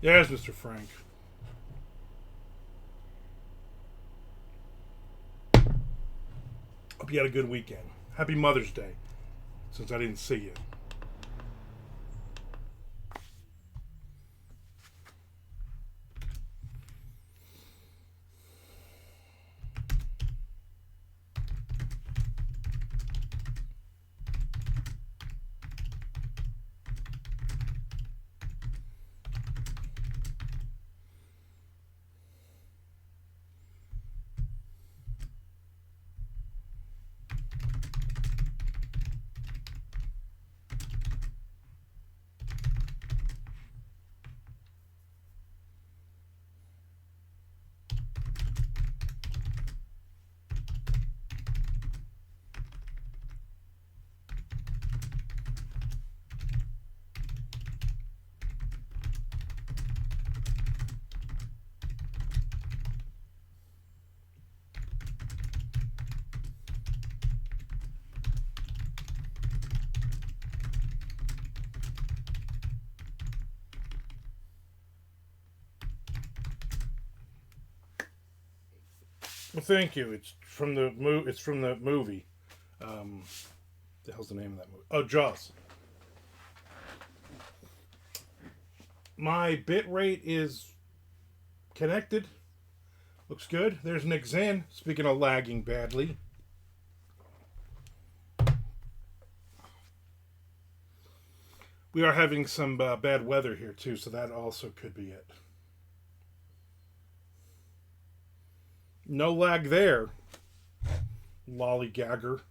Yes, Mr. Frank. Hope you had a good weekend. Happy Mother's Day, since I didn't see you. Well, thank you. It's from the movie. Um, the hell's the name of that movie? Oh, Jaws. My bit rate is connected. Looks good. There's Nick Zan. Speaking of lagging badly, we are having some bad weather here too, so that also could be it. No lag there, lollygagger.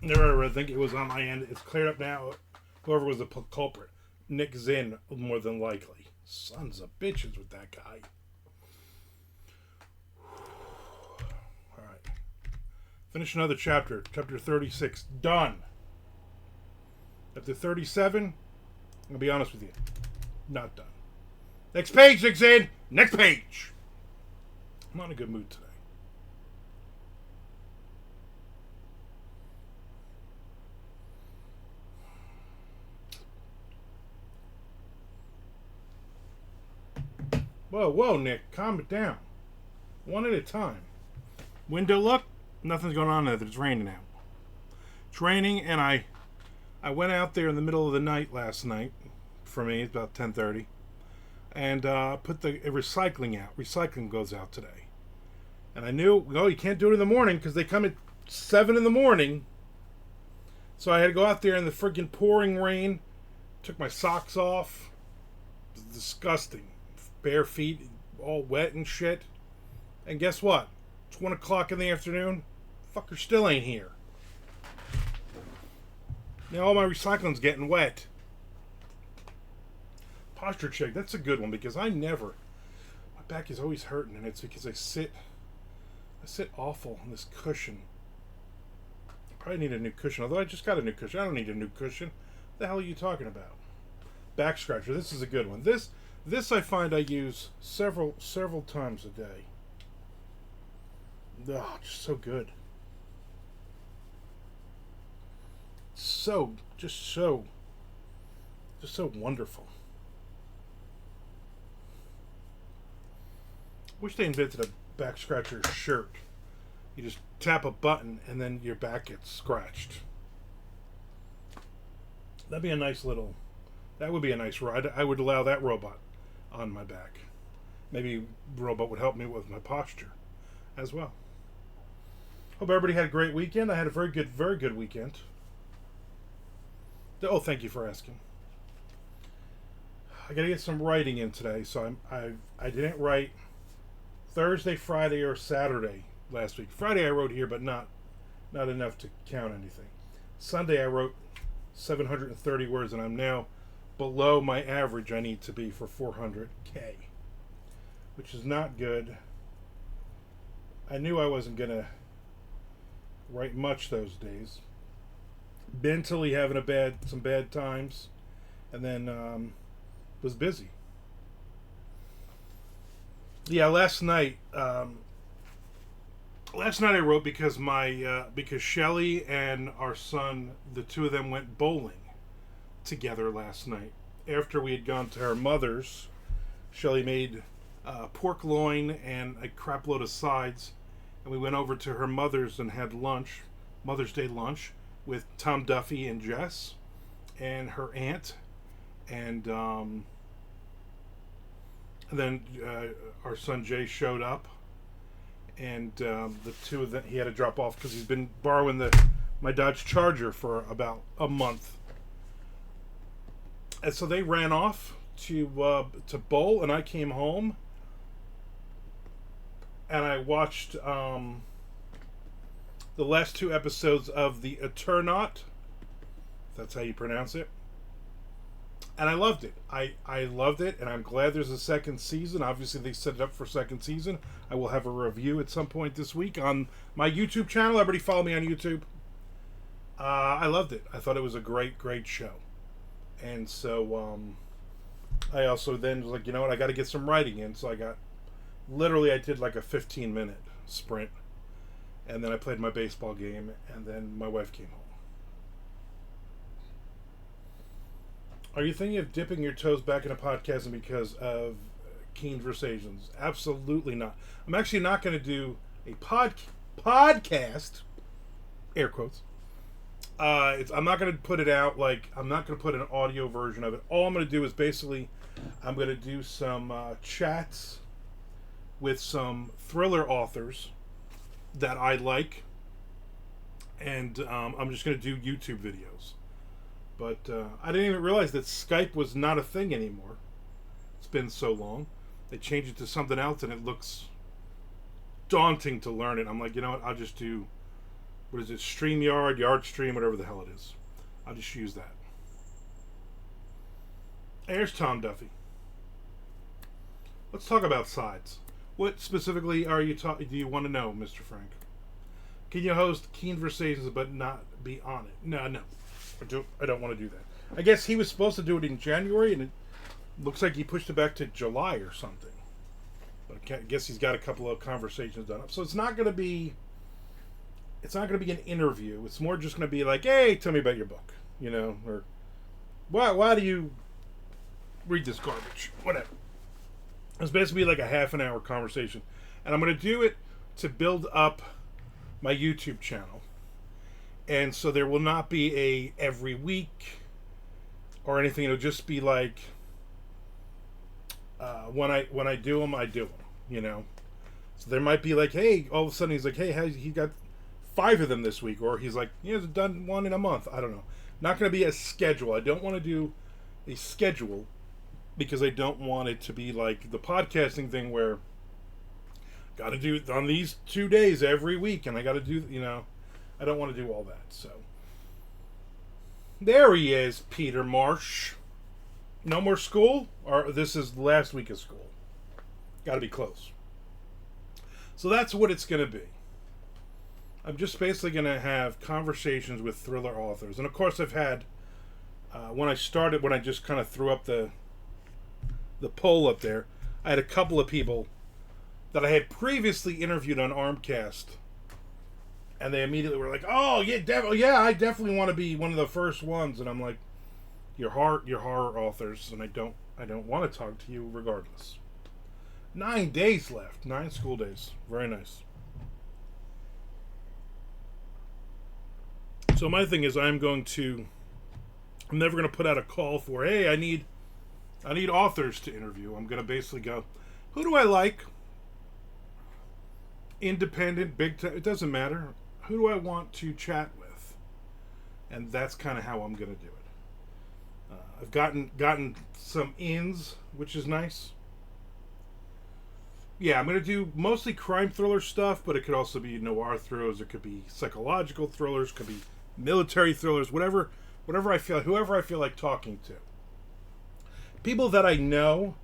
Never, I think it was on my end. It's cleared up now. Whoever was the culprit, Nick Zinn, more than likely. Sons of bitches with that guy. All right, finish another chapter. Chapter 36 done. Chapter 37. I'll be honest with you, not done. Next page, Nick Zinn. Next page. I'm not in a good mood today. Whoa, whoa, Nick, calm it down. One at a time. Window look, nothing's going on there. It's raining out. It's raining, and I went out there in the middle of the night last night. For me, it's about 10:30, and put the recycling out. Recycling goes out today, and I knew, oh, you can't do it in the morning because they come at 7 in the morning. So I had to go out there in the freaking pouring rain. Took my socks off. It was disgusting. Bare feet, all wet and shit. And guess what? It's 1 o'clock in the afternoon. Fucker still ain't here. Now all my recycling's getting wet. Posture check. That's a good one because I never. My back is always hurting, and it's because I sit awful on this cushion. I probably need a new cushion. Although I just got a new cushion. I don't need a new cushion. What the hell are you talking about? Back scratcher. This is a good one. This I find I use several times a day. Oh, just so good. So just so wonderful. Wish they invented a back scratcher shirt. You just tap a button and then your back gets scratched. That'd be a nice little... That would be a nice ride. I would allow that robot on my back. Maybe the robot would help me with my posture as well. Hope everybody had a great weekend. I had a very good weekend. Oh, thank you for asking. I gotta get some writing in today, so I didn't write Thursday, Friday, or Saturday last week. Friday I wrote here, but not enough to count anything. Sunday I wrote 730 words, and I'm now below my average I need to be for 400K, which is not good. I knew I wasn't gonna write much those days. Mentally having some bad times, and then was busy. Yeah, last night I wrote because because Shelly and our son, the two of them went bowling together last night. After we had gone to her mother's, Shelly made pork loin and a crap load of sides, and we went over to her mother's and had lunch, Mother's Day lunch, with Tom Duffy and Jess and her aunt, and then our son Jay showed up, and the two of them, he had to drop off because he's been borrowing my Dodge Charger for about a month, and so they ran off to bowl, and I came home and I watched the last two episodes of The Eternaut, if that's how you pronounce it, and I loved it. I loved it, and I'm glad there's a second season. Obviously, they set it up for second season. I will have a review at some point this week on my YouTube channel. Everybody follow me on YouTube. I loved it. I thought it was a great show. And so I also then was like, you know what, I got to get some writing in. So I did like a 15-minute sprint. And then I played my baseball game, and then my wife came home. Are you thinking of dipping your toes back into podcasting because of Keen Versations? Absolutely not. I'm actually not going to do a podcast, air quotes. I'm not going to put it out, I'm not going to put an audio version of it. All I'm going to do is basically, I'm going to do some chats with some thriller authors that I like, and I'm just going to do YouTube videos. But I didn't even realize that Skype was not a thing anymore. It's been so long. They changed it to something else, and it looks daunting to learn it. I'm like, you know what, I'll just do, what is it, StreamYard, YardStream, whatever the hell it is. I'll just use that. There's Tom Duffy. Let's talk about sides. What specifically do you want to know, Mr. Frank? Can you host Keen Versations but not be on it? No. I don't want to do that. I guess he was supposed to do it in January, and it looks like he pushed it back to July or something. But I guess he's got a couple of conversations done up. So it's not going to be an interview. It's more just going to be like, hey, tell me about your book, or why do you read this garbage? Whatever. It's basically like a half an hour conversation. And I'm going to do it to build up my YouTube channel. And so there will not be a every week or anything. It'll just be like when I do them, I do them, So there might be like, hey, all of a sudden he's like, hey, he got 5 of them this week. Or he's like, he hasn't done one in a month. I don't know. Not going to be a schedule. I don't want to do a schedule, because I don't want it to be like the podcasting thing where got to do it on these 2 days every week, and I got to do, I don't want to do all that. So there he is, Peter Marsh. No more school? Or this is last week of school? Got to be close. So that's what it's going to be. I'm just basically going to have conversations with thriller authors. And of course I've had, when I just kind of threw up the poll up there, I had a couple of people that I had previously interviewed on Armcast, and they immediately were like, "Oh yeah, I definitely want to be one of the first ones." And I'm like, "You're horror authors, and I don't want to talk to you regardless." 9 days left. 9 school days. Very nice. So my thing is, I'm never going to put out a call for, hey, I need authors to interview. I'm going to basically go, who do I like? Independent, big time, it doesn't matter. Who do I want to chat with? And that's kind of how I'm going to do it. I've gotten some ins, which is nice. Yeah, I'm going to do mostly crime thriller stuff, but it could also be noir thrillers. It could be psychological thrillers. Could be military thrillers. Whatever whoever I feel like talking to. People that I know,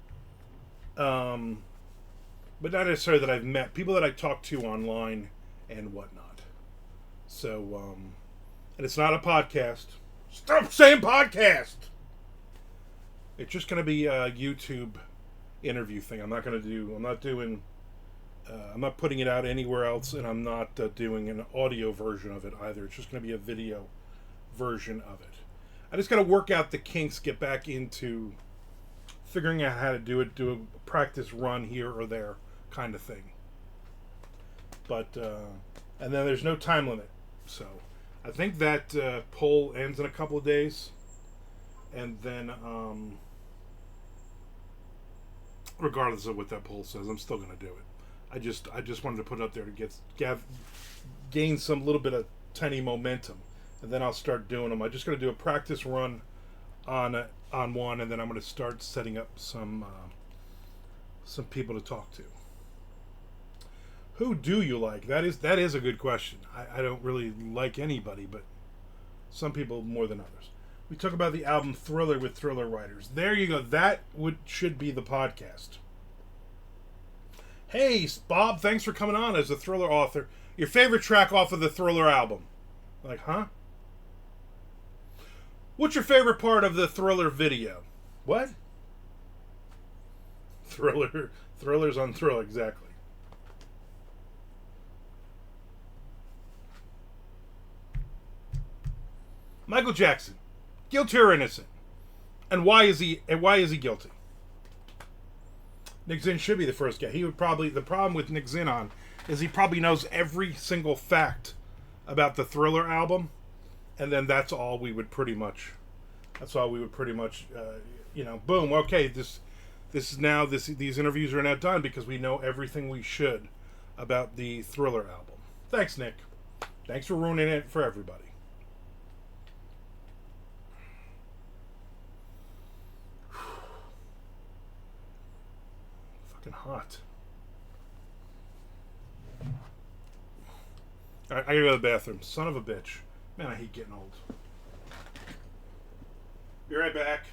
but not necessarily that I've met. People that I talk to online and whatnot. So, and it's not a podcast. Stop saying podcast! It's just going to be a YouTube interview thing. I'm not putting it out anywhere else, and I'm not doing an audio version of it either. It's just going to be a video version of it. I just got to work out the kinks, get back into figuring out how to do it, do a practice run here or there kind of thing. But, and then there's no time limit. So, I think that poll ends in a couple of days. And then, regardless of what that poll says, I'm still going to do it. I just wanted to put it up there to gain some little bit of tiny momentum, and then I'll start doing them. I'm just going to do a practice run on one, and then I'm going to start setting up some people to talk to. Who do you like? That is a good question. I don't really like anybody, but some people more than others. We talk about the album Thriller with Thriller Writers. There you go. That should be the podcast. Hey, Bob, thanks for coming on as a Thriller author. Your favorite track off of the Thriller album? Like, huh? What's your favorite part of the Thriller video? What? Thrillers on Thriller, exactly. Michael Jackson, guilty or innocent? And why is he guilty? Nick Zinn should be the first guy. He would probably, the problem with Nick Zinn on is he probably knows every single fact about the Thriller album, and then that's all we would pretty much boom, okay, these interviews are now done because we know everything we should about the Thriller album. Thanks, Nick. Thanks for ruining it for everybody. Fucking hot. Alright, I gotta go to the bathroom. Son of a bitch. Man, I hate getting old. Be right back.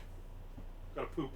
Gotta poop.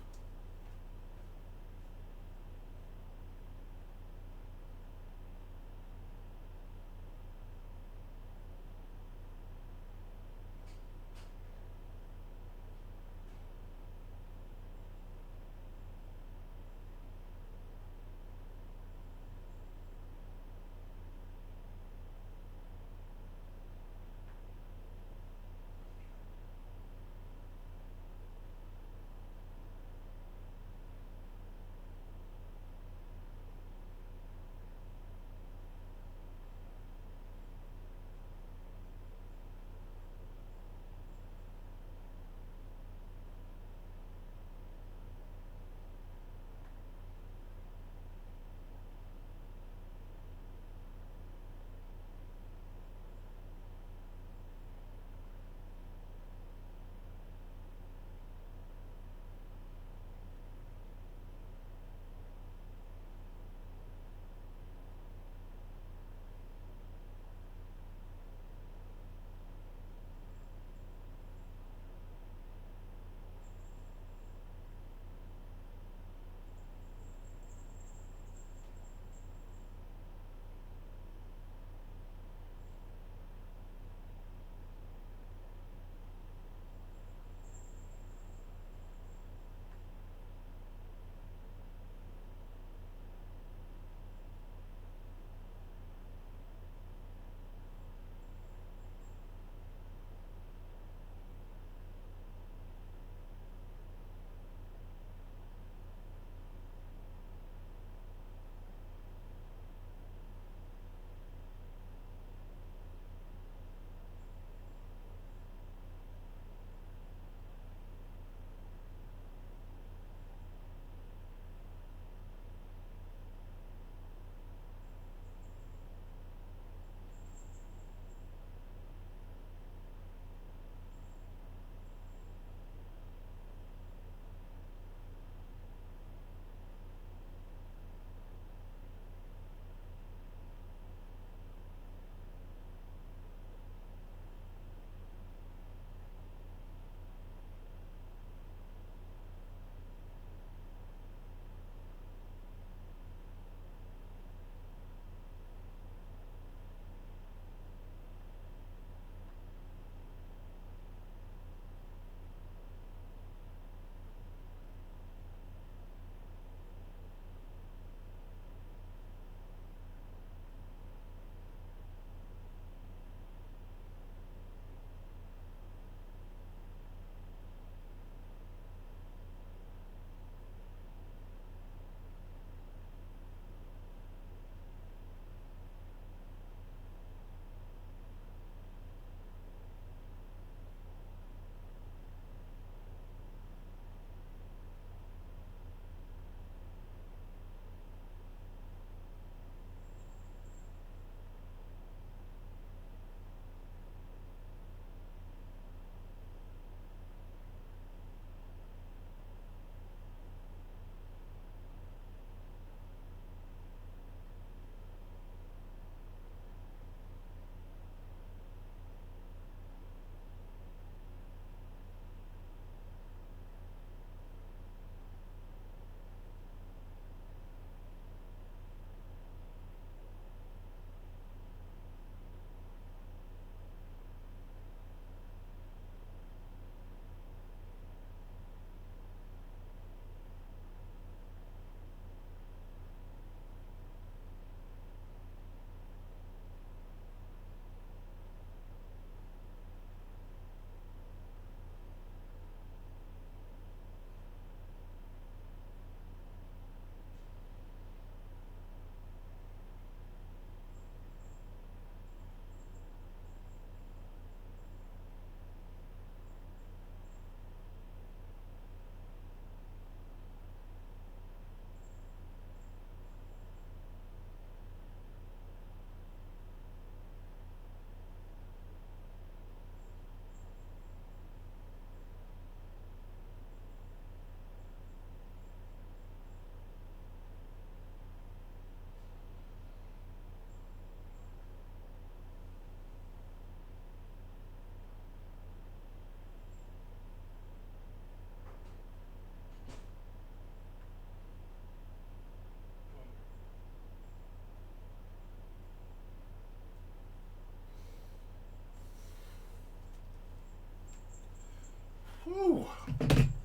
Woo!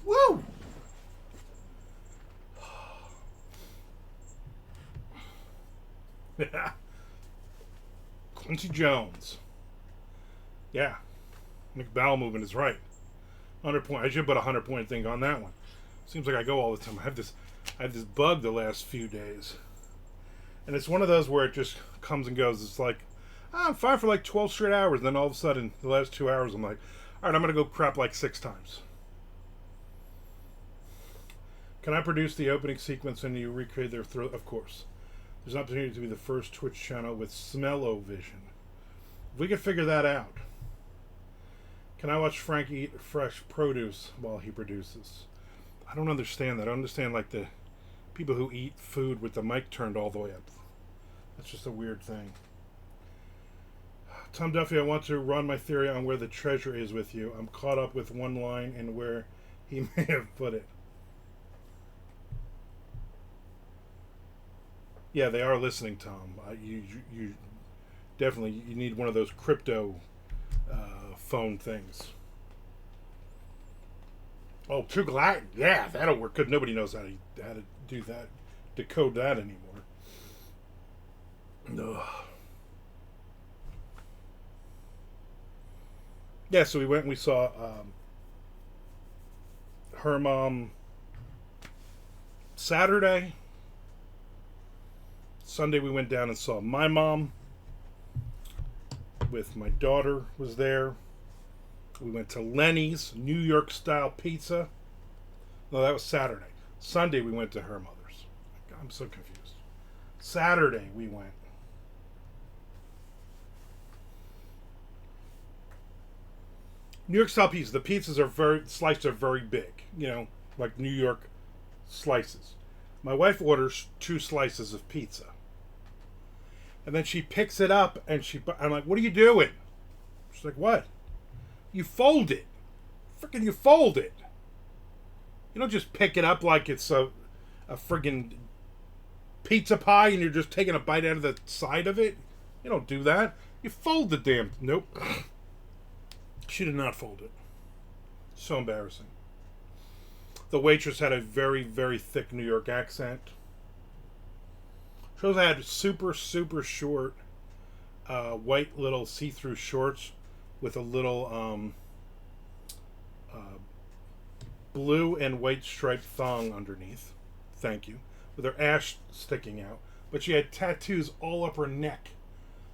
Woo! Quincy Jones. Yeah. McBowell movement is right. 100 point. I should put a 100 point thing on that one. Seems like I go all the time. I have this bug the last few days. And it's one of those where it just comes and goes. It's like, I'm fine for like 12 straight hours. Then all of a sudden, the last 2 hours, I'm like, all right, I'm going to go crap like 6 times. Can I produce the opening sequence and you recreate their thrill? Of course. There's an opportunity to be the first Twitch channel with smell-o-vision. If we could figure that out. Can I watch Frank eat fresh produce while he produces? I don't understand that. I don't understand like the people who eat food with the mic turned all the way up. That's just a weird thing. Tom Duffy, I want to run my theory on where the treasure is with you. I'm caught up with one line and where he may have put it. Yeah, they are listening, Tom. You definitely you need one of those crypto phone things. Oh, True Latin. Yeah, that'll work. Because nobody knows how to do that, decode that anymore. Ugh. Yeah, so we went and we saw her mom Saturday. Sunday we went down and saw my mom with my daughter was there. We went to Lenny's New York style pizza. No, that was Saturday. Sunday we went to her mother's. I'm so confused. Saturday we went. New York style pizza. The pizzas are very big. You know, like New York slices. My wife orders 2 slices of pizza. And then she picks it up and I'm like, what are you doing? She's like, what? You fold it. Freaking you fold it. You don't just pick it up like it's a friggin' pizza pie and you're just taking a bite out of the side of it. You don't do that. You fold the damn... Nope. She did not fold it. So embarrassing. The waitress had a very, very thick New York accent. She also had super, super short white little see-through shorts with a little blue and white striped thong underneath. Thank you. With her ass sticking out. But she had tattoos all up her neck.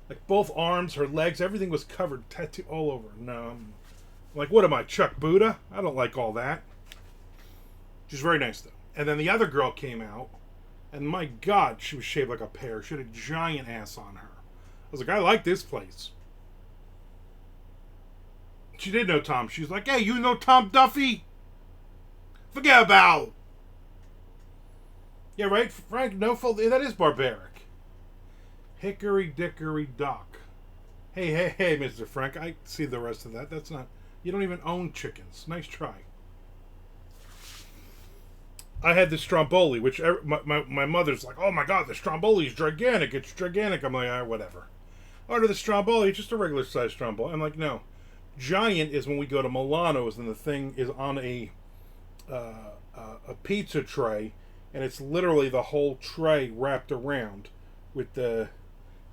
Like both arms, her legs, everything was covered. Tattoo all over. No, I'm like, what am I, Chuck Buddha? I don't like all that. She's very nice, though. And then the other girl came out. And my God, she was shaped like a pear. She had a giant ass on her. I was like, I like this place. She did know Tom. She was like, hey, you know Tom Duffy? Forget about it. Yeah, right? Frank, no fault. That is barbaric. Hickory dickory dock. Hey, Mr. Frank. I see the rest of that. That's not... You don't even own chickens. Nice try. I had the Stromboli, which my mother's like, oh my God, the Stromboli is gigantic. It's gigantic. I'm like, whatever. Order the Stromboli. It's just a regular size Stromboli. I'm like, no. Giant is when we go to Milano's and the thing is on a pizza tray and it's literally the whole tray wrapped around with the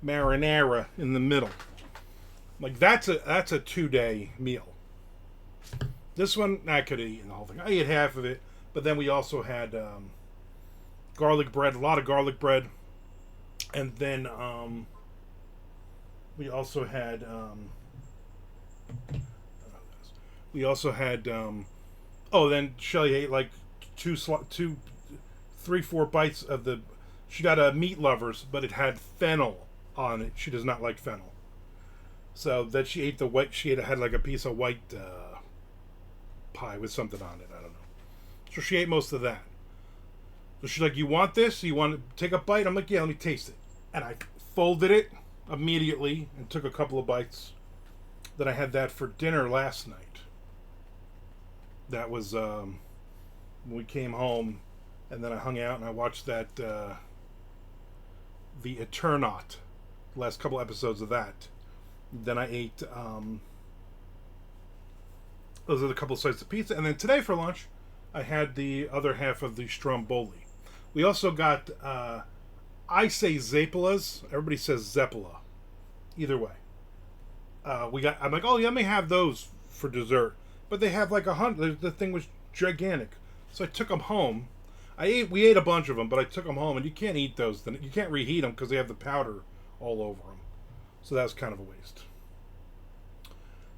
marinara in the middle. Like that's a 2-day meal. This one, I could have eaten the whole thing. I ate half of it. But then we also had garlic bread, a lot of garlic bread. And then we also had then Shelly ate like 4 bites of the... She got a meat lovers, but it had fennel on it. She does not like fennel. So then she ate had like a piece of white pie with something on it. I don't know. So she ate most of that. So she's like, you want this? You want to take a bite? I'm like, yeah, let me taste it. And I folded it immediately and took a couple of bites. Then I had that for dinner last night. That was when we came home. And then I hung out and I watched that The Eternaut. The last couple episodes of that. Then I ate Those are the couple of slices of pizza. And then today for lunch, I had the other half of the stromboli. We also got, I say Zeppelas. Everybody says Zeppela. Either way. I'm like, oh, let me have those for dessert. But they have like 100. The thing was gigantic. So I took them home. We ate a bunch of them, but I took them home. And you can't eat those. You can't reheat them because they have the powder all over them. So that was kind of a waste.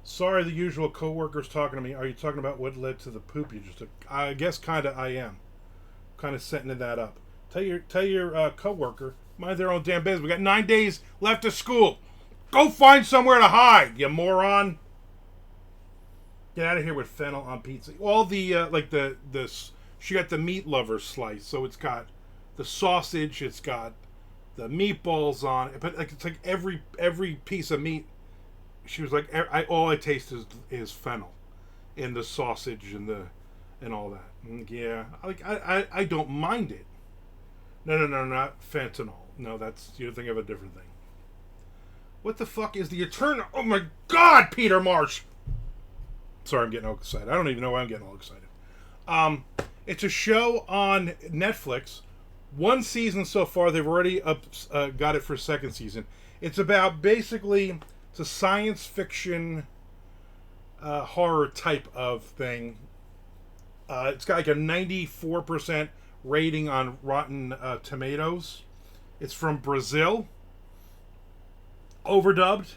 Sorry, the usual co-workers talking to me. Are you talking about what led to the poop you just took? I guess kind of I am. Kind of setting that up. Tell your co-worker, mind their own damn business. We got 9 days left of school. Go find somewhere to hide, you moron. Get out of here with fennel on pizza. All the, she got the meat lover slice. So it's got the sausage, it's got the meatballs on it. But it's like every piece of meat. She was like, all I taste is fennel in the sausage and all that. And yeah, I don't mind it. No, not fentanyl. No, you're thinking of a different thing. What the fuck is the Eternal? Oh my God, Peter Marsh! Sorry, I'm getting all excited. I don't even know why I'm getting all excited. It's a show on Netflix. 1 season so far. They've already got it for second season. It's about basically. It's a science fiction horror type of thing. It's got like a 94% rating on Rotten Tomatoes. It's from Brazil. Overdubbed.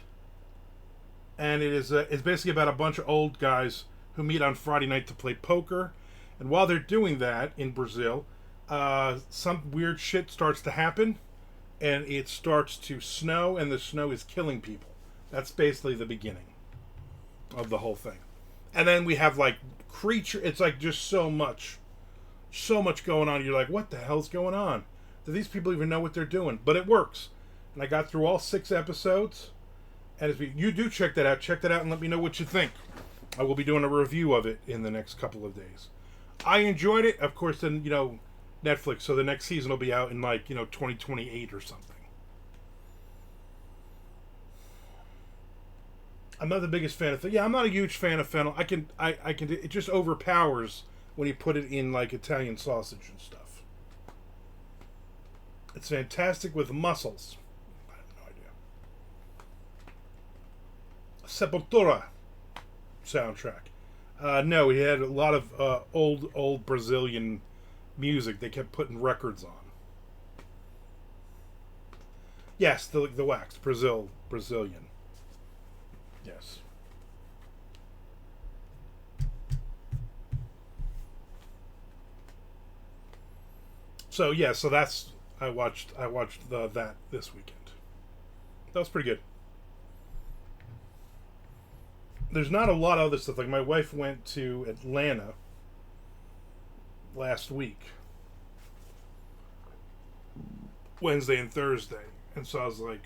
And it's basically about a bunch of old guys who meet on Friday night to play poker. And while they're doing that in Brazil, some weird shit starts to happen. And it starts to snow, and the snow is killing people. That's basically the beginning of the whole thing. And then we have like creature. It's like just so much going on. You're like, what the hell's going on? Do these people even know what they're doing? But it works. And I got through all 6 episodes. And if you do check that out and let me know what you think. I will be doing a review of it in the next couple of days. I enjoyed it. Of course, then, Netflix. So the next season will be out in 2028 or something. I'm not the biggest fan of it. Yeah, I'm not a huge fan of fennel. I can. It just overpowers when you put it in like Italian sausage and stuff. It's fantastic with mussels. I have no idea. Sepultura soundtrack. No, he had a lot of old Brazilian music. They kept putting records on. Yes, the wax Brazilian. Yes. So that's I watched that this weekend. That was pretty good. There's not a lot of other stuff. Like my wife went to Atlanta last week, Wednesday and Thursday, and so I was like,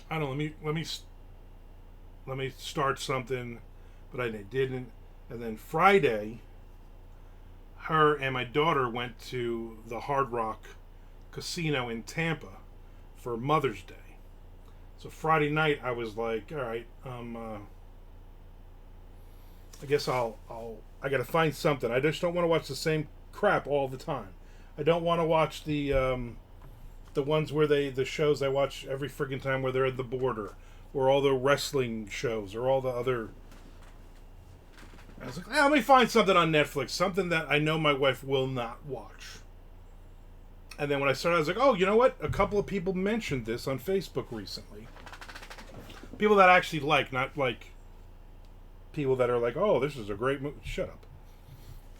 I don't know, let me start something, but I didn't. And then Friday, her and my daughter went to the Hard Rock Casino in Tampa for Mother's Day. So Friday night I was like, all right, I guess I got to find something. I just don't want to watch the same crap all the time. I don't want to watch the ones where the shows I watch every friggin' time where they're at the border, or all the wrestling shows, or all the other. I was like, let me find something on Netflix, something that I know my wife will not watch. And then when I started, I was like, oh, you know what? A couple of people mentioned this on Facebook recently. People that I actually like, not like people that are like, oh, this is a great movie. Shut up.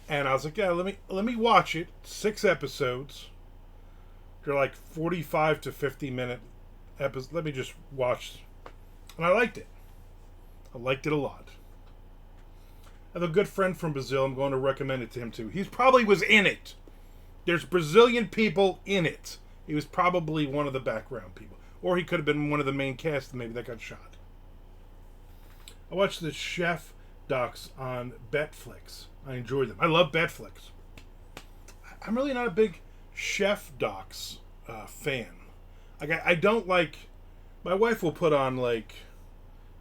And I was like, yeah, let me watch it. 6 episodes. They're like 45 to 50 minute episodes. Let me just watch. And I liked it. I liked it a lot. I have a good friend from Brazil. I'm going to recommend it to him too. He probably was in it. There's Brazilian people in it. He was probably one of the background people. Or he could have been one of the main cast and maybe that got shot. I watched the chef docs on Betflix. I enjoyed them. I love Betflix. I'm really not a big chef docs fan. Like I don't like. My wife will put on like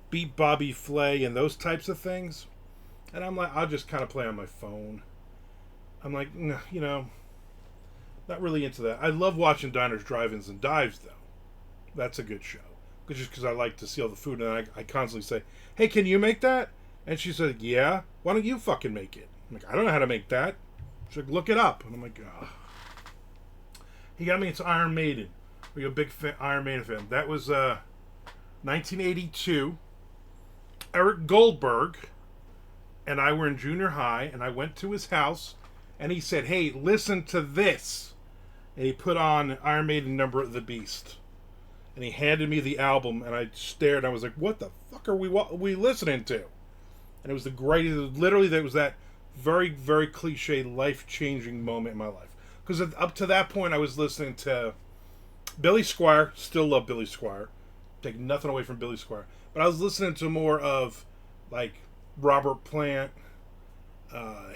Beat Bobby Flay and those types of things. And I'm like, I'll just kind of play on my phone. I'm like, nah, not really into that. I love watching Diners, Drive-Ins, and Dives, though. That's a good show. Just because I like to see all the food, and I constantly say, hey, can you make that? And she said, yeah. Why don't you fucking make it? I'm like, I don't know how to make that. She's like, look it up. And I'm like, ugh. He got me into Iron Maiden. Are you a big Iron Maiden fan? That was 1982. Eric Goldberg and I were in junior high, and I went to his house, and he said, hey, listen to this. And he put on Iron Maiden Number of the Beast. And he handed me the album, and I stared, and I was like, what the fuck are we listening to? And it was the greatest, literally, that was that very, very cliche, life-changing moment in my life. Because up to that point, I was listening to Billy Squier. Still love Billy Squier. Take nothing away from Billy Squier. But I was listening to more of, like, Robert Plant.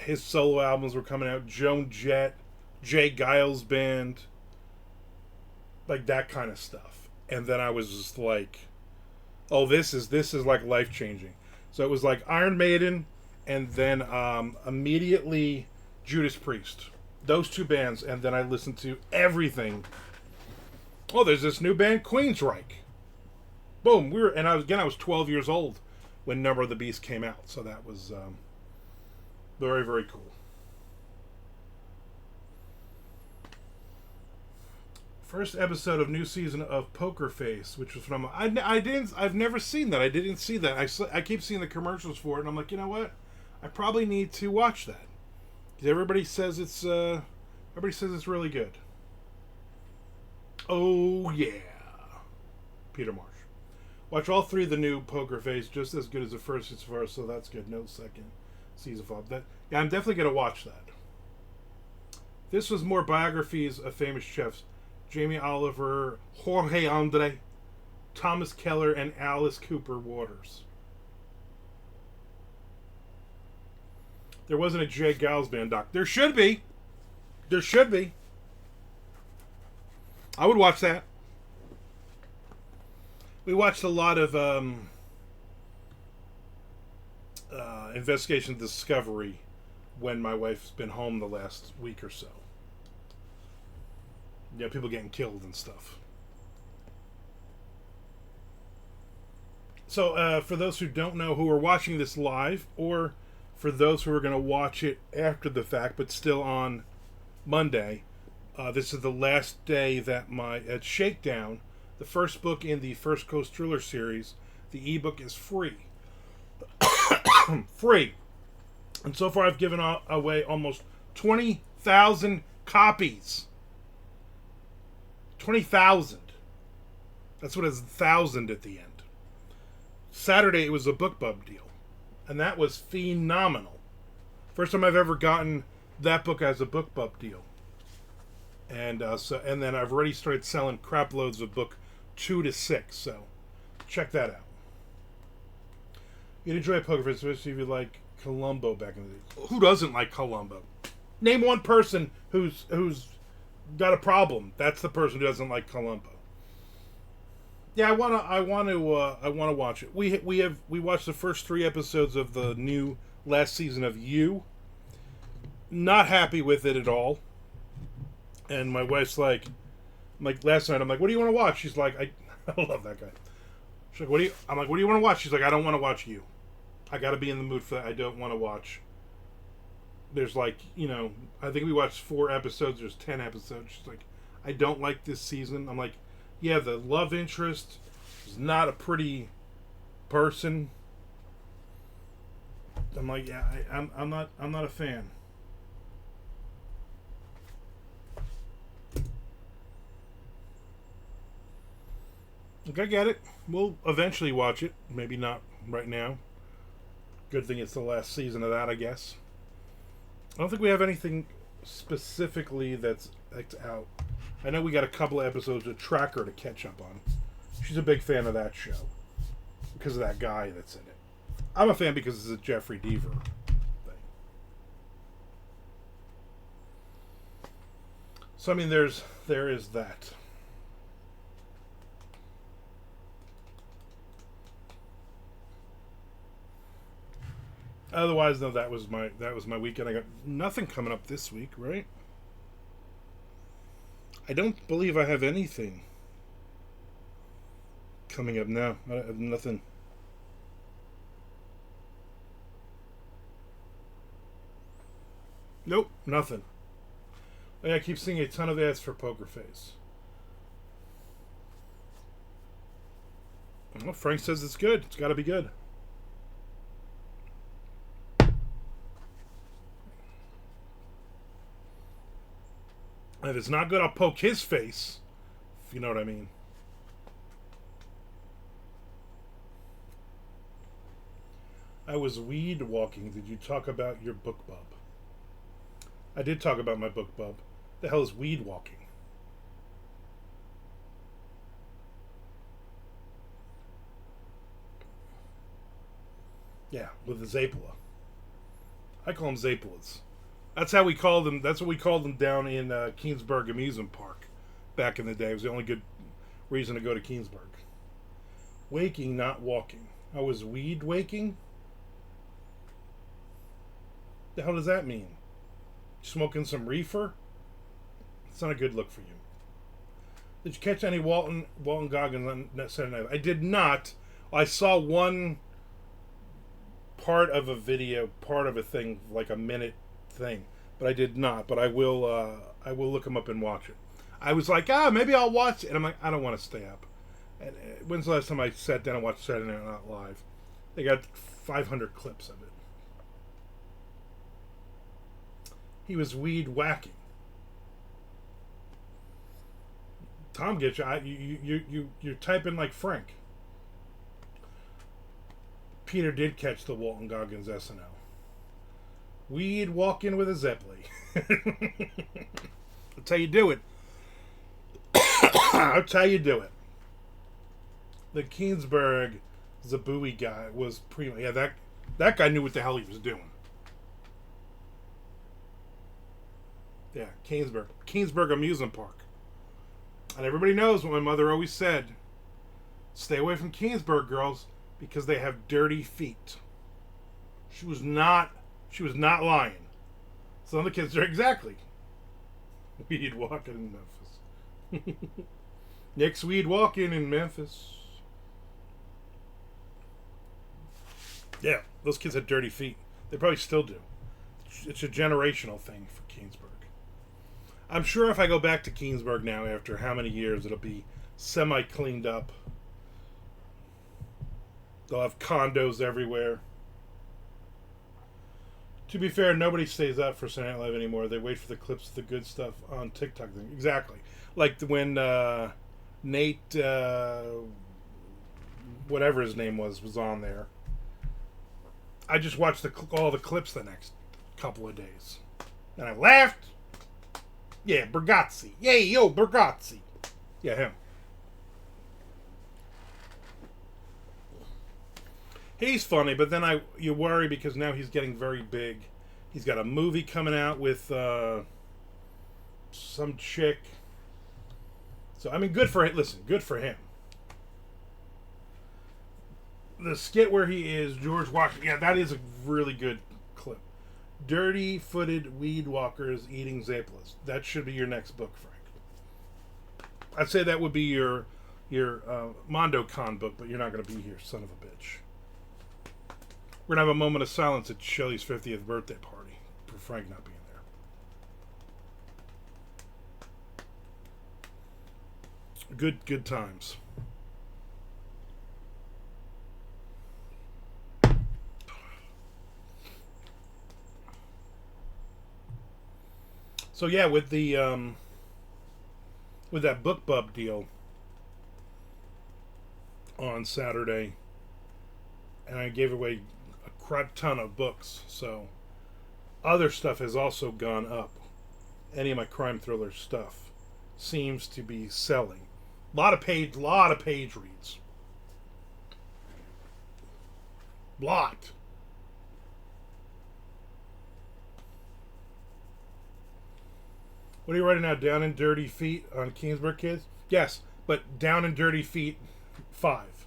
His solo albums were coming out. Joan Jett. Jay Giles Band. Like, that kind of stuff. And then I was just like, oh, this is like life-changing. So it was like Iron Maiden, and then immediately Judas Priest. Those two bands, and then I listened to everything. Oh, there's this new band, Queensryche. Boom, I was 12 years old when Number of the Beast came out, so that was very, very cool. First episode of new season of Poker Face, which was phenomenal. I've never seen that. I didn't see that. I keep seeing the commercials for it, and I'm like, you know what? I probably need to watch that. Everybody says it's really good. Oh yeah, Peter Marsh. Watch all three of the new Poker Face, just as good as the first as far, so that's good. No second season of yeah, I'm definitely gonna watch that. This was more biographies of famous chefs: Jamie Oliver, Jorge Andre, Thomas Keller, and Alice Cooper Waters. There wasn't a Jay Giles Band doc. There should be. There should be. I would watch that. We watched a lot of Investigation Discovery when my wife's been home the last week or so. Yeah, people getting killed and stuff. So, for those who don't know who are watching this live, or for those who are going to watch it after the fact, but still on Monday, this is the last day that at Shakedown, the first book in the First Coast Thriller series, the ebook is free. Free. And so far I've given away almost 20,000 copies. 20,000. That's what is 1,000 at the end. Saturday it was a BookBub deal. And that was phenomenal. First time I've ever gotten that book as a BookBub deal. And then I've already started selling crap loads of book 2 to 6. So check that out. You'd enjoy Poker Face, especially if you like Columbo back in the day. Who doesn't like Columbo? Name one person who's got a problem. That's the person who doesn't like Columbo. Yeah, I want to watch it. We watched the first 3 episodes of the new last season of You. Not happy with it at all. And my wife's like last night, I'm like, what do you want to watch? She's like, I love that guy. She's like, I'm like, what do you want to watch? She's like, I don't want to watch You. I got to be in the mood for that. I don't want to watch. There's I think we watched 4 episodes. There's 10 episodes. She's like, I don't like this season. I'm like, yeah, the love interest is not a pretty person. I'm like, yeah, I'm not a fan. Look, I get it. We'll eventually watch it. Maybe not right now. Good thing it's the last season of that, I guess. I don't think we have anything specifically that's out. I know we got a couple of episodes of Tracker to catch up on. She's a big fan of that show because of that guy that's in it. I'm a fan because it's a Jeffrey Deaver thing. So I mean, there is that. Otherwise, no, that was my weekend. I got nothing coming up this week, right? I don't believe I have anything coming up now. I have nothing. Nope, nothing. I keep seeing a ton of ads for Poker Face. Well, Frank says it's good. It's got to be good. If it's not good, I'll poke his face. If you know what I mean. I was weed walking. Did you talk about your book bub? I did talk about my book bub. The hell is weed walking? Yeah, with the Zapala. I call them Zapalas. That's how we called them. That's what we called them down in Keensburg Amusement Park back in the day. It was the only good reason to go to Keensburg. Waking, not walking. I was weed waking? The hell does that mean? Smoking some reefer? It's not a good look for you. Did you catch any Walton Goggins on Saturday night? I did not. I saw one part of a video, part of a thing, like a minute thing, but I did not. But I will look them up and watch it. I was like, maybe I'll watch it, and I'm like, I don't want to stay up. And when's the last time I sat down and watched Saturday Night Live? They got 500 clips of it. He was weed whacking. Tom gets you. You're typing like Frank. Peter did catch the Walton Goggins SNL. Weed walking with a Zeppeli. That's how you do it. That's how you do it. The Keensburg Zabui guy was that guy knew what the hell he was doing. Yeah, Keensburg Amusement Park. And everybody knows what my mother always said. Stay away from Keensburg, girls, because they have dirty feet. She was not lying. Some of the kids are exactly. Weed walking in Memphis. Next weed walking in Memphis. Yeah, those kids had dirty feet. They probably still do. It's a generational thing for Keensburg. I'm sure if I go back to Keensburg now after how many years, it'll be semi-cleaned up. They'll have condos everywhere. To be fair, nobody stays up for Saturday Night Live anymore. They wait for the clips of the good stuff on TikTok. Exactly. Like when Nate, whatever his name was on there. I just watched all the clips the next couple of days. And I laughed. Yeah, Bergazzi. Yay, yo, Bergazzi. Yeah, him. He's funny, but then you worry because now he's getting very big. He's got a movie coming out with some chick. So, I mean, good for him. Listen, good for him. The skit where he is George Washington. Yeah, that is a really good clip. Dirty-footed weed walkers eating Zapalas. That should be your next book, Frank. I'd say that would be your Mondo Con book, but you're not going to be here, son of a bitch. We're going to have a moment of silence at Shelley's 50th birthday party for Frank not being there. Good times. So yeah, with that book bub deal on Saturday, and I gave away a crap ton of books, so other stuff has also gone up. Any of my crime thriller stuff seems to be selling. A lot of page reads. Lot. What are you writing now? Down and Dirty Feet on Keensburg Kids? Yes, but Down and Dirty Feet 5.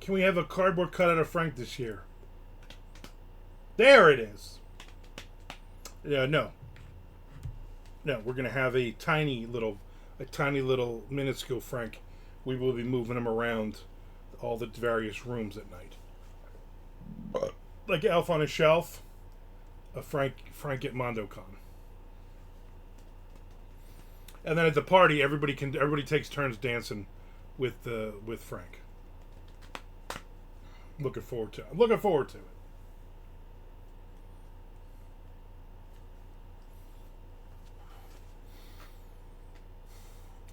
Can we have a cardboard cutout of Frank this year? There it is. No. No, we're going to have a tiny little minuscule Frank. We will be moving him around all the various rooms at night. Like Elf on a Shelf, a Frank at MondoCon. And then at the party, everybody takes turns dancing with Frank. Looking forward to it.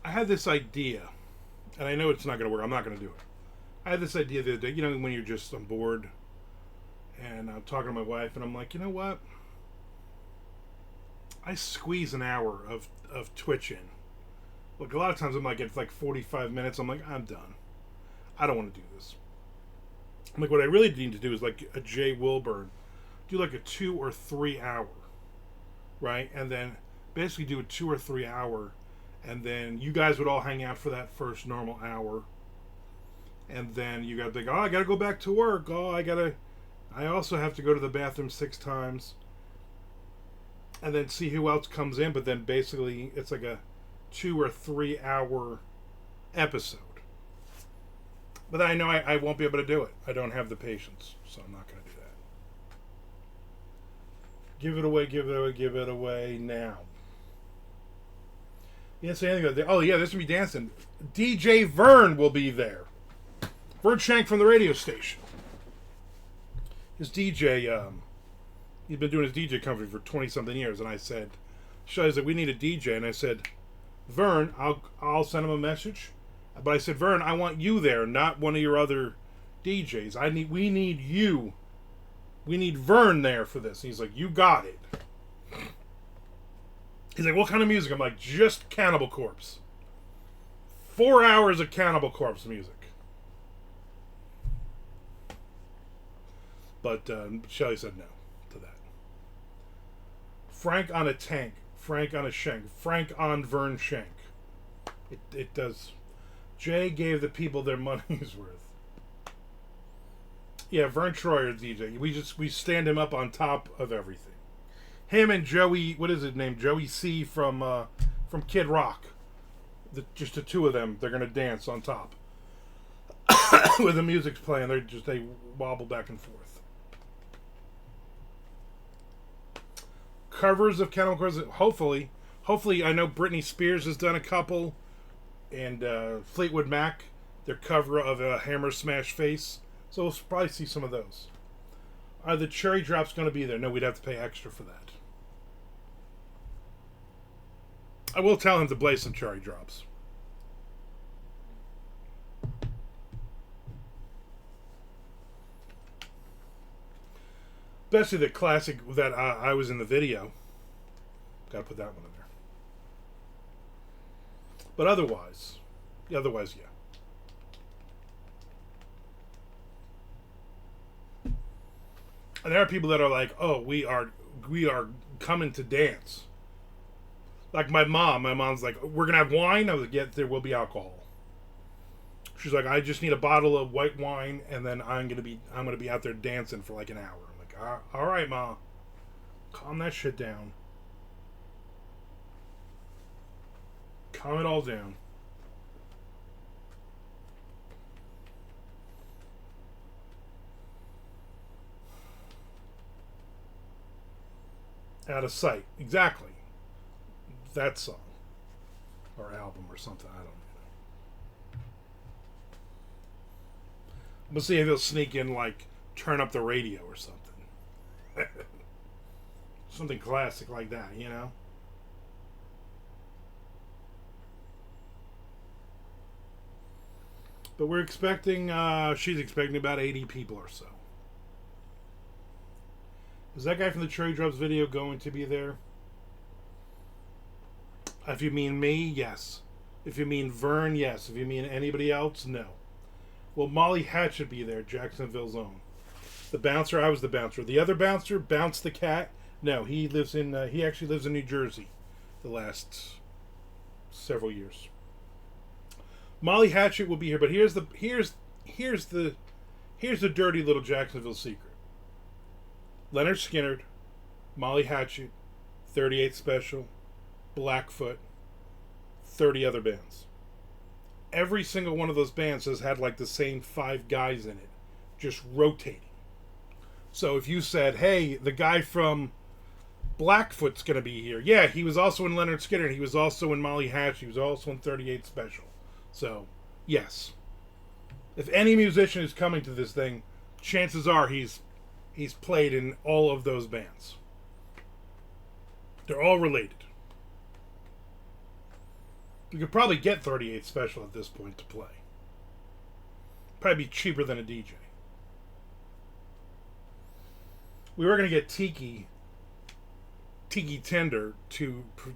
I had this idea, and I know it's not going to work. I'm not going to do it. I had this idea the other day, when you're just on board, and I'm talking to my wife, and I'm like, you know what? I squeeze an hour of Twitch in. Look, a lot of times I'm like, it's like 45 minutes. I'm like, I'm done. I don't want to do this. I'm like, what I really need to do is like a Jay Wilburn, do like a 2 or 3 hour, right? And then basically do a 2 or 3 hour, and then you guys would all hang out for that first normal hour. And then you got to think, oh, I got to go back to work. Oh, I also have to go to the bathroom 6 times. And then see who else comes in. But then basically it's like a 2 or 3 hour episode. But I know I won't be able to do it. I don't have the patience. So I'm not going to do that. Give it away now. You didn't say anything about that. Oh, yeah, this will be dancing. DJ Vern will be there. Vern Shank from the radio station. His DJ, he's been doing his DJ company for 20-something years. And I said, he's like, we need a DJ. And I said, Vern, I'll send him a message. But I said, Vern, I want you there, not one of your other DJs. We need you. We need Vern there for this. And he's like, you got it. He's like, what kind of music? I'm like, just Cannibal Corpse. 4 hours of Cannibal Corpse music. But Shelly said no to that. Frank on a tank. Frank on a shank. Frank on Vern Shank. It does. Jay gave the people their money's worth. Yeah, Vern Troyer DJ. We stand him up on top of everything. Him and Joey, what is his name? Joey C from Kid Rock. Just the two of them, they're gonna dance on top. With the music's playing, they wobble back and forth. Covers of Cannibal Corpse, hopefully I know Britney Spears has done a couple, and Fleetwood Mac, their cover of a Hammer Smash Face. So we'll probably see some of those. Are the Cherry Drops going to be there? No, we'd have to pay extra for that. I will tell him to blaze some Cherry Drops. Especially the classic that I was in the video. Got to put that one in there. But otherwise, yeah. And there are people that are like, oh, we are coming to dance. Like my mom's like, we're going to have wine? I was like, yeah, there will be alcohol. She's like, I just need a bottle of white wine, and then I'm going to be out there dancing for like an hour. I'm like, all right, Ma. Calm that shit down. Calm it all down. Out of sight. Exactly. That song. Or album or something. I don't know. We'll see if he'll sneak in, like, turn up the radio or something. Something classic like that, you know? But we're expecting, she's expecting about 80 people or so. Is that guy from the Cherry Drops video going to be there? If you mean me, yes. If you mean Vern, yes. If you mean anybody else, no. Will Molly Hatch should be there, Jacksonville's own. The bouncer, I was the bouncer. The other bouncer, Bounce the Cat, no, he actually lives in New Jersey the last several years. Molly Hatchet will be here, but here's the dirty little Jacksonville secret. Leonard Skinner, Molly Hatchet, 38 Special, Blackfoot, 30 other bands. Every single one of those bands has had like the same 5 guys in it, just rotating. So if you said, hey, the guy from Blackfoot's going to be here. Yeah, he was also in Leonard Skinner. He was also in Molly Hatch. He was also in 38 Special. So, yes. If any musician is coming to this thing, chances are he's played in all of those bands. They're all related. You could probably get 38 Special at this point to play. Probably be cheaper than a DJ. We were going to get Tiki Tender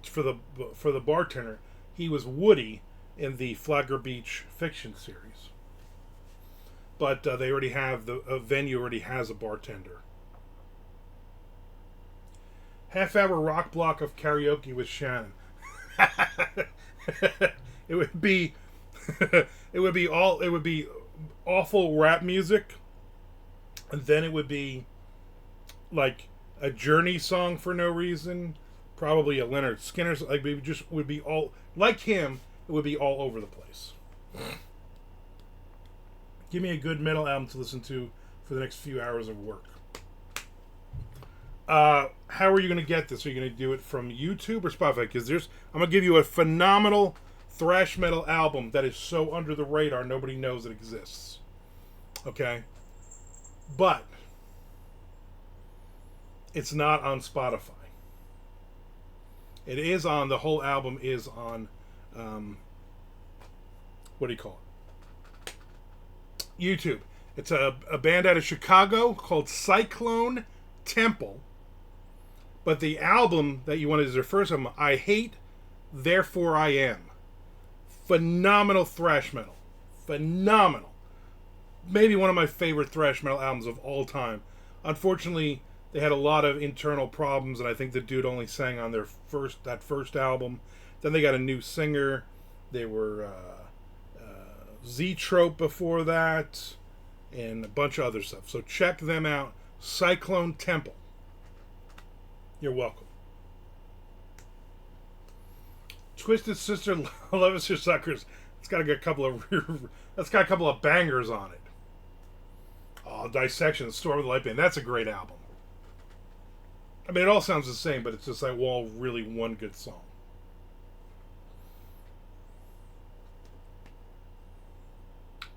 for the bartender. He was Woody in the Flagler Beach fiction series, but they already have a venue already has a bartender. Half-hour rock block of karaoke with Shannon. It would be awful rap music, and then it would be like a Journey song for no reason, probably a Leonard Skinner. Like it just would be all like him. It would be all over the place. Give me a good metal album to listen to for the next few hours of work. How are you going to get this? Are you going to do it from YouTube or Spotify? Because I'm going to give you a phenomenal thrash metal album that is so under the radar nobody knows it exists. Okay? But it's not on Spotify. It is on, the whole album is on, what do you call it? YouTube. It's a band out of Chicago called Cyclone Temple. But the album that you wanted is their first album, I Hate, Therefore I Am. Phenomenal thrash metal. Phenomenal. Maybe one of my favorite thrash metal albums of all time. Unfortunately, they had a lot of internal problems, and I think the dude only sang on their first album. Then they got a new singer. They were Z-Trope before that, and a bunch of other stuff. So check them out. Cyclone Temple. You're welcome. Twisted Sister, Love Us Your Suckers. It's got a couple of bangers on it. Oh, Dissection, Storm of the Light Band. That's a great album. I mean, it all sounds the same, but it's just like, well, really one good song.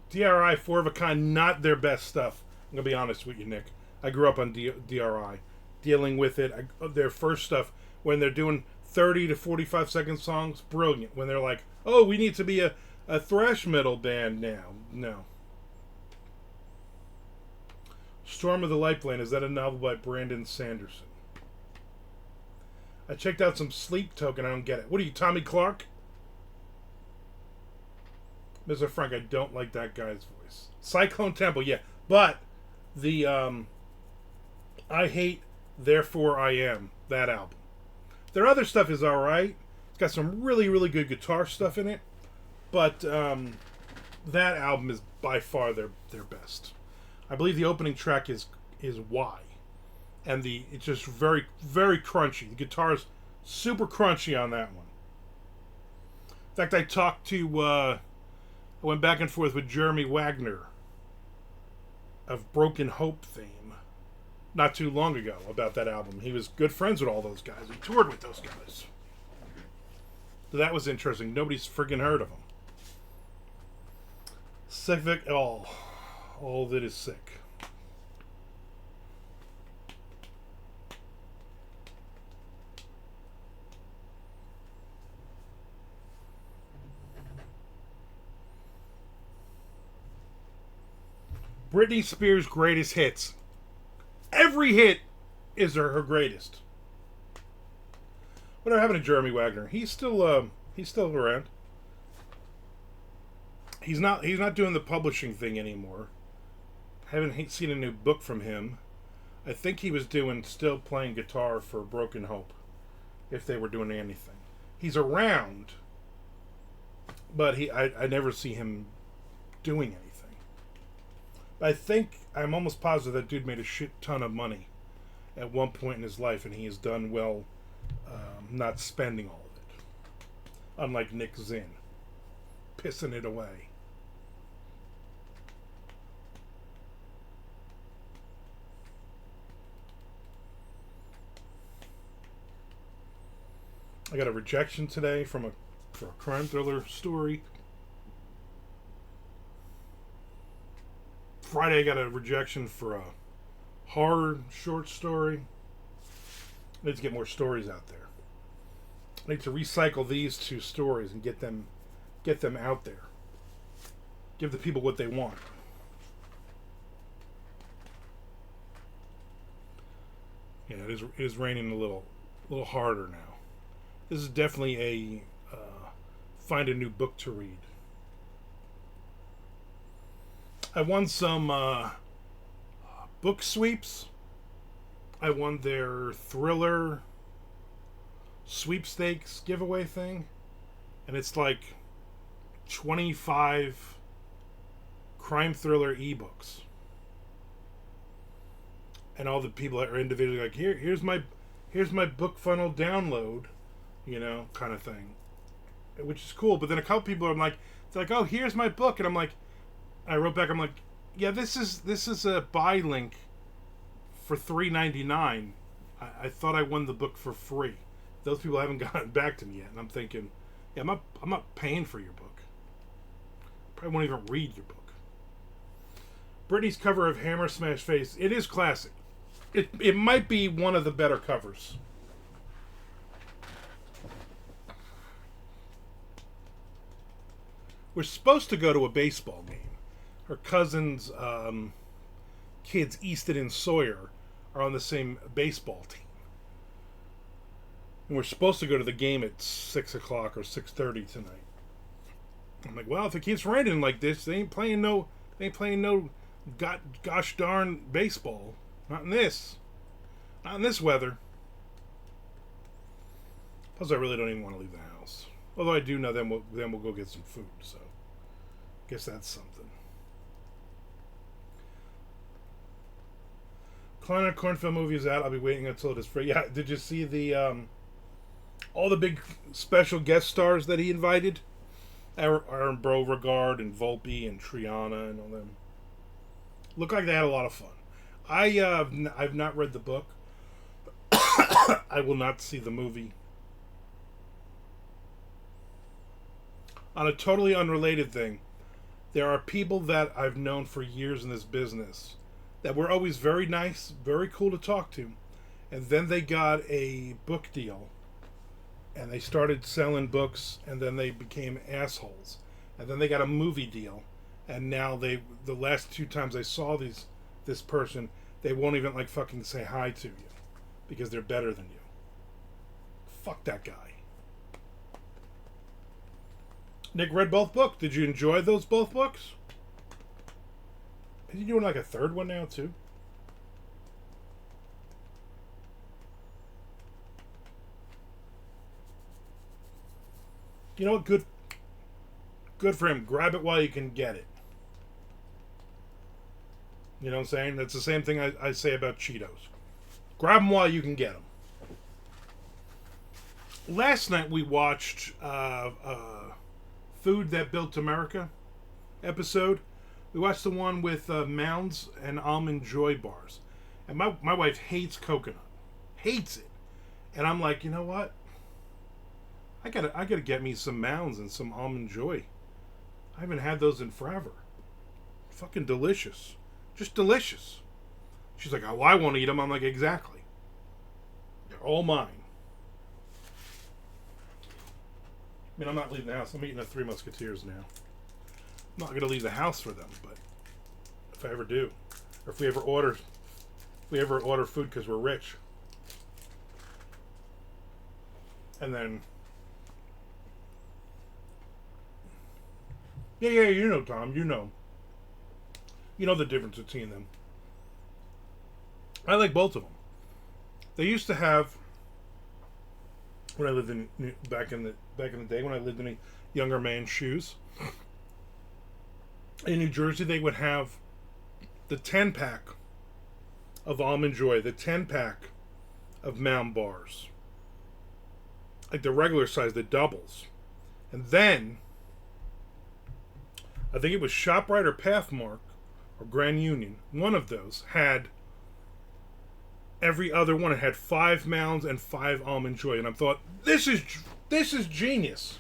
DRI, Four of a Kind, not their best stuff. I'm going to be honest with you, Nick. I grew up on DRI. Dealing with it. Their first stuff, when they're doing 30 to 45 second songs, brilliant. When they're like, oh, we need to be a thrash metal band now. No. Storm of the Light Band, is that a novel by Brandon Sanderson? I checked out some Sleep Token, I don't get it. What are you, Tommy Clark? Mr. Frank, I don't like that guy's voice. Cyclone Temple, yeah. But the I Hate, Therefore I Am, that album. Their other stuff is alright. It's got some really, really good guitar stuff in it. But that album is by far their best. I believe the opening track is Y. And it's just very, very crunchy. The guitar's super crunchy on that one. In fact, I went back and forth with Jeremy Wagner of Broken Hope fame not too long ago about that album. He was good friends with all those guys. He toured with those guys. So that was interesting. Nobody's friggin' heard of him. Civic, all that is sick. Britney Spears' greatest hits. Every hit is her greatest. Whatever happened to Jeremy Wagner? He's still around. He's not doing the publishing thing anymore. Haven't seen a new book from him. I think he was still playing guitar for Broken Hope, if they were doing anything. He's around, but I never see him doing anything. I think, I'm almost positive that dude made a shit ton of money at one point in his life, and he has done well not spending all of it. Unlike Nick Zinn, pissing it away. I got a rejection today for a crime thriller story. Friday I got a rejection for a horror short story. I need to get more stories out there. I need to recycle these two stories and get them out there. Give the people what they want. Yeah, it is raining a little harder now. This is definitely a find a new book to read. I won some book sweeps. I won their thriller sweepstakes giveaway thing. And it's like 25 crime thriller ebooks. And all the people that are individually like, here's my book funnel download, kind of thing. Which is cool. But then a couple people are like, they're like, oh, here's my book. And I'm like, I wrote back, I'm like, yeah, this is a buy link for $3.99. I thought I won the book for free. Those people haven't gotten back to me yet, and I'm thinking, yeah, I'm not paying for your book. Probably won't even read your book. Britney's cover of Hammer Smash Face, it is classic. It might be one of the better covers. We're supposed to go to a baseball game. Her cousin's kids, Easton and Sawyer, are on the same baseball team. And we're supposed to go to the game at 6 o'clock or 6:30 tonight. I'm like, well, if it keeps raining like this, they ain't playing no gosh darn baseball. Not in this weather. Plus, I really don't even want to leave the house. Although I do know then we'll go get some food. So, guess that's something. Kleiner Cornfield movie is out. I'll be waiting until it is free. Yeah, did you see the all the big special guest stars that he invited? Aaron Beauregard and Volpe and Triana and all them. Looked like they had a lot of fun. I've not read the book. I will not see the movie. On a totally unrelated thing, there are people that I've known for years in this business that were always very nice, very cool to talk to, and then they got a book deal, and they started selling books, and then they became assholes, and then they got a movie deal, and now the last 2 times I saw this person, they won't even like fucking say hi to you because they're better than you. Fuck that guy. Nick read both books. Did you enjoy those both books? Is he doing like a third one now too? You know what? Good for him. Grab it while you can get it. You know what I'm saying? That's the same thing I say about Cheetos. Grab them while you can get them. Last night we watched Food That Built America episode. We watched the one with Mounds and Almond Joy bars. And my wife hates coconut. Hates it. And I'm like, you know what? I gotta get me some Mounds and some Almond Joy. I haven't had those in forever. Fucking delicious. Just delicious. She's like, oh, I won't eat them. I'm like, exactly. They're all mine. I mean, I'm not leaving the house. I'm eating the Three Musketeers now. I'm not going to leave the house for them, but if I ever do, or if we ever order food because we're rich, and then, yeah, you know, Tom, you know the difference between them. I like both of them. They used to have, when I lived in back in the day, when I lived in a younger man's shoes. In New Jersey, they would have the 10-pack of Almond Joy, the 10-pack of Mound bars. Like the regular size, the doubles. And then, I think it was ShopRite or Pathmark or Grand Union. One of those had every other one. It had 5 Mounds and 5 Almond Joy. And I thought, this is genius.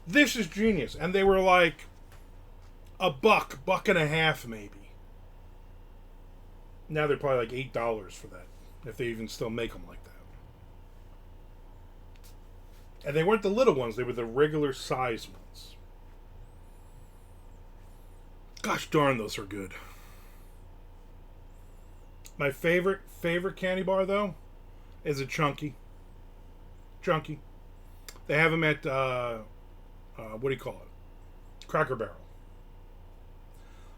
This is genius. And they were like $1, $1.50 maybe. Now they're probably like $8 for that, if they even still make them like that. And they weren't the little ones, they were the regular size ones. Gosh darn, those are good. My favorite candy bar, though, is a Chunky. Chunky. They have them at, what do you call it? Cracker Barrel.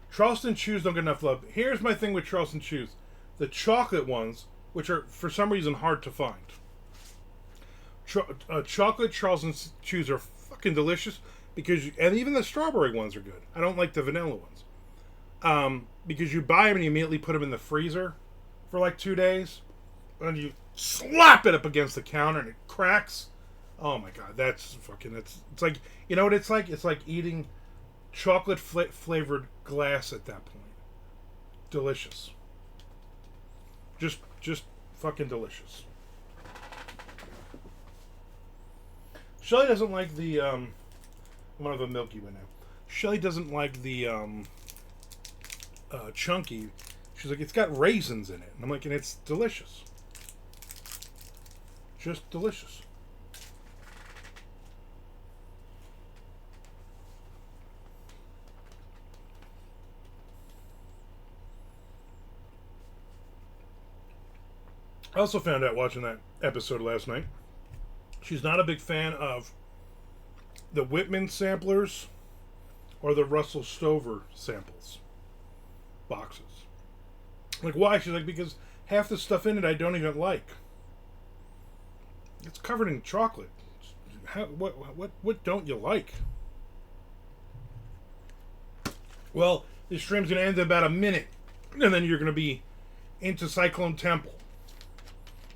Charleston Chews don't get enough love. Here's my thing with Charleston Chews. The chocolate ones, which are for some reason hard to find. Chocolate Charleston Chews are fucking delicious and even the strawberry ones are good. I don't like the vanilla ones. Because you buy them and you immediately put them in the freezer for like 2 days, and you slap it up against the counter and it cracks. Oh my god, it's like, you know what it's like? It's like eating chocolate flavored glass at that point. Delicious. Just fucking delicious. Shelly doesn't like the I'm gonna have a Milky Way now. Shelly doesn't like the Chunky. She's like, it's got raisins in it. And I'm like, and it's delicious. Just delicious. I also found out watching that episode last night, she's not a big fan of the Whitman samplers or the Russell Stover samples boxes. Like, why? She's like, because half the stuff in it I don't even like. It's covered in chocolate. What don't you like? Well, this stream's going to end in about a minute, and then you're going to be into Cyclone Temple.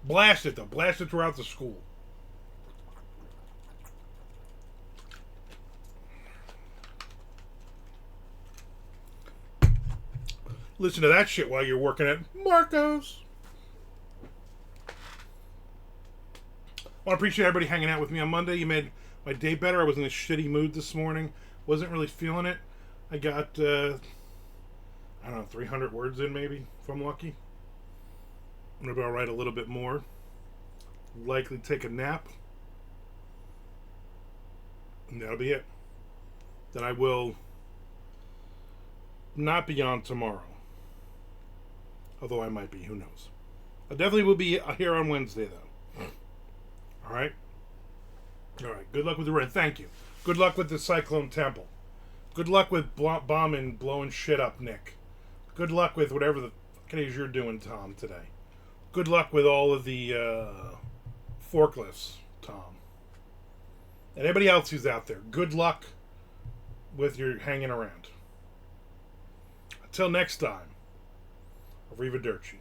Blast it, though. Blast it throughout the school. Listen to that shit while you're working at Marco's. I want to appreciate everybody hanging out with me on Monday. You made my day better. I was in a shitty mood this morning. Wasn't really feeling it. I got, I don't know, 300 words in maybe, if I'm lucky. Maybe I'll write a little bit more. Likely take a nap. And that'll be it. Then I will not be on tomorrow. Although I might be, who knows. I definitely will be here on Wednesday, though. Alright? Alright, good luck with the run. Thank you. Good luck with the Cyclone Temple. Good luck with bombing, blowing shit up, Nick. Good luck with whatever the fuck it is you're doing, Tom, today. Good luck with all of the forklifts, Tom. And anybody else who's out there, good luck with your hanging around. Until next time, arrivederci.